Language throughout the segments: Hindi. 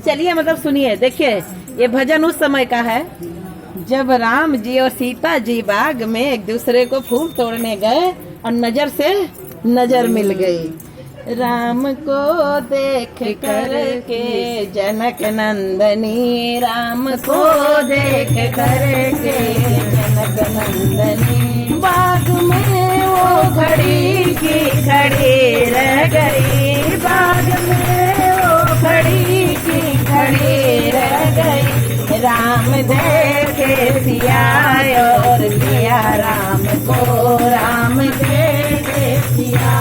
चलिए मतलब सुनिए, देखिए ये भजन उस समय का है जब राम जी और सीता जी बाग में एक दूसरे को फूल तोड़ने गए और नजर से नजर मिल गई। राम को देख कर के जनक नंदनी, राम को देख कर के जनक नंदनी, बाग में वो खड़ी की खड़ी रह गई, बाग में वो खड़ी की खड़ी रह गई। राम देखे सिया और सिया राम को, राम देखे सिया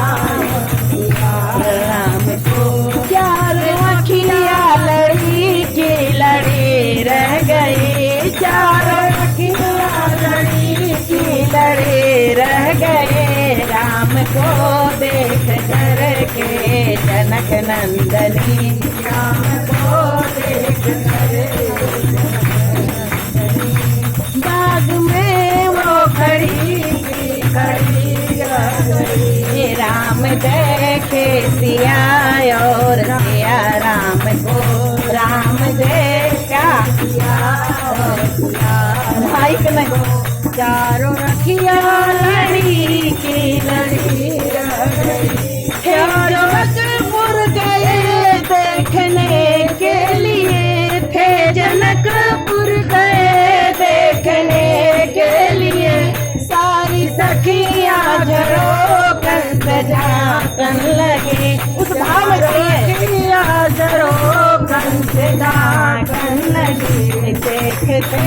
राम को। चार अखिया लड़ी की लड़ी रह गई, चार अखिया लड़ी की लड़ी रह गए। राम को देख कर के जनक नंदनी, राम को देख कर बाग में वो खड़ी रह गई। राम देखे सिया और सिया राम को, राम देखा सिया और सिया भाई के नहीं। चारों रखिया लड़ी की लड़ी रह गई, जनकपुर गए देखने के लिए थे, जनकपुर गए देखने के लिए। सारी सखियां झरोकन सजाकन लगे, उस भाव में झरोकन सजाकन लगे। देखते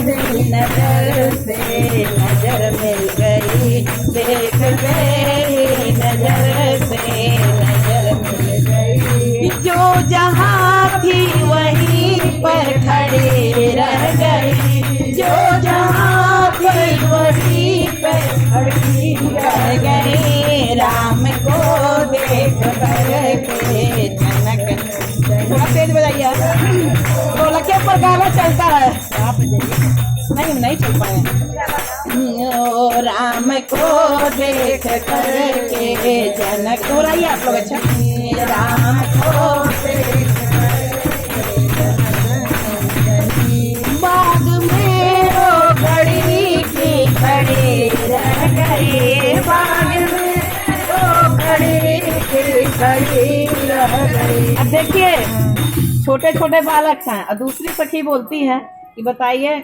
ही नजर से नजर मिल गई, देखते ही नजर से नजर मिल गई। जो जहाँ थी वहीं पर खड़ी रह गई, जो जहाँ थी वहीं पर खड़ी रह गई। राम को देख कर के जनक, थोड़ा तेज बजाइए, ढोलक पर गाना चलता है, नहीं चल पाए। राम को देख कर के जनक, दोहराइए आप लोग। अच्छा, राम को देख बाग में वो खड़ी की खड़ी रह गई, बाग में वो खड़ी की खड़ी रह गई। अब देखिए छोटे छोटे बालक हैं और दूसरी सखी बोलती है कि बताइए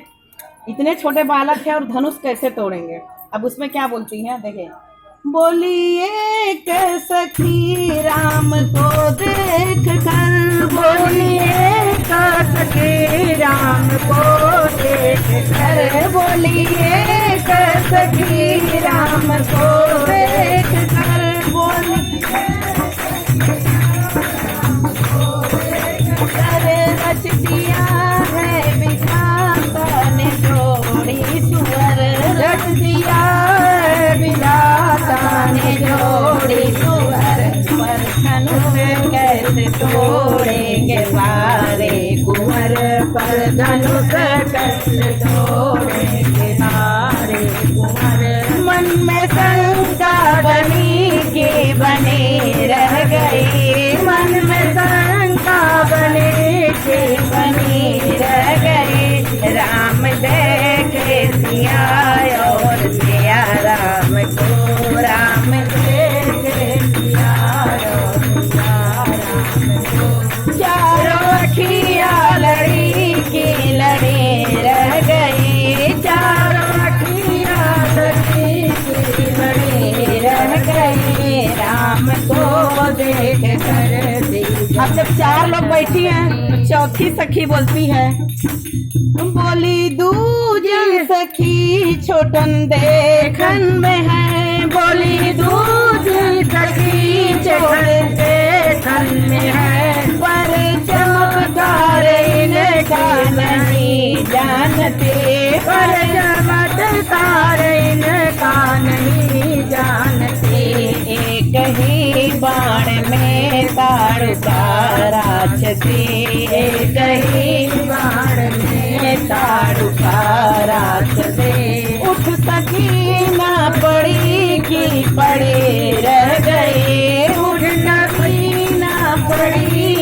इतने छोटे बालक हैं और धनुष कैसे तोड़ेंगे। अब उसमें क्या बोलती हैं, देखिए। बोलिए के सखी राम को देख कर, बोलिए का सखी राम को देख कर, बोलिए का सखी राम को देख कर, बोलिए रच दिया है विधाता ने जोड़ी सुअर, रच दिया है विधाता ने जोड़ी सुअर। पर धनुष कैसे तोड़ेंगे सारे कुंवर, पर धनुष कैसे तोड़ेंगे सारे कुंवर। मन में शंका बनी के बने रह गई, मन में शंका बने के बनी रह गई। राम देखे सिया और सिया राम को, राम देखे सिया और सिया राम को। चारों अखिया लड़ी की लड़ी रह गई, चारों अखिया लड़ी की लड़ी रह गई। राम को देख कर दी। अब जब चार लोग बैठी हैं तो चौथी सखी बोलती है, बोली दूजी सखी छोटन देखन में है, बोली दूजी सखी छोटन देखन में है। पर चमत्कार इनका नहीं जानते, पर चमत्कार इनका नहीं जानते। एक ही बाण में ताड़ का राक्षसी, एक ही बाण में ताड़ का राक्षसी। उठ सकी ना पड़ी की पड़ी रह गई, उठ सकी ना पड़ी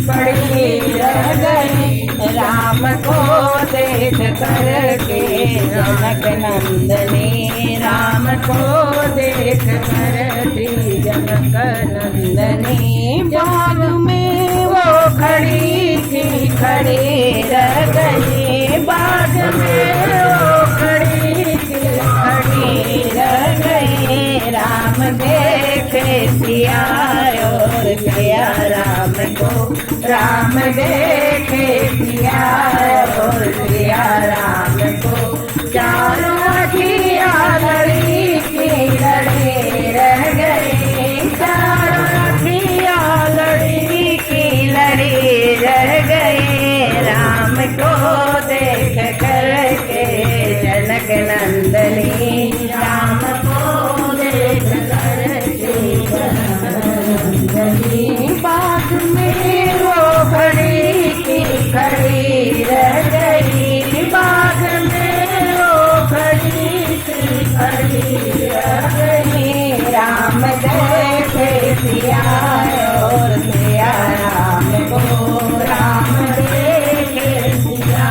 पड़ी रह गई। राम को देख करके जनक नंदनी, राम को देख कर श्री जनक नंदनी। बाग में वो खड़ी थी, खड़ी रह गई। बाग में वो खड़ी थी, खड़ी रह गई। राम देखे सिया और सिया राम को, राम देखे सिया और सिया राम को। चारों अखिया लड़ी की लड़ी रह गई, चारों अखिया लड़ी की लड़ी रह गई। राम को देख करके जनक नंदनी, राम को देख करके जनक नंदनी। बाग में वो खड़ी की खड़ी रह गई, बाग में वो खड़ी की खड़ी रह गई। राम देखे सिया और सिया राम को, राम देखे सिया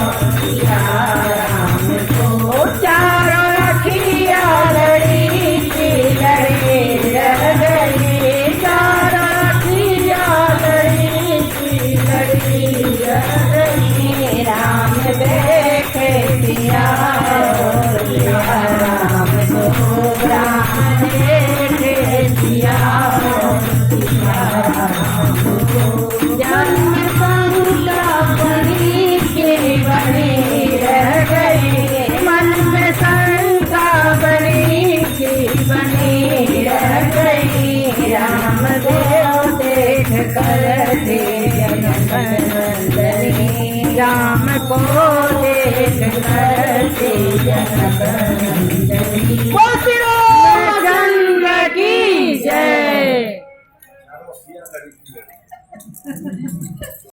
और सिया राम को। चारों अखिया लड़ी की लड़ी रह गई, चारों अखिया लड़ी की लड़ी रह गई। राम देखे सिया और सिया राम को, राम देखे सिया और सिया राम को। जन्म शंका बड़ी की बड़ी रह गई, मन में शंका बड़ी की बड़ी रह गई। राम देव देख कर जनक नंदनी, राम को देख कर जनक नंदनी। बोल श्री रामचंद्र की जय।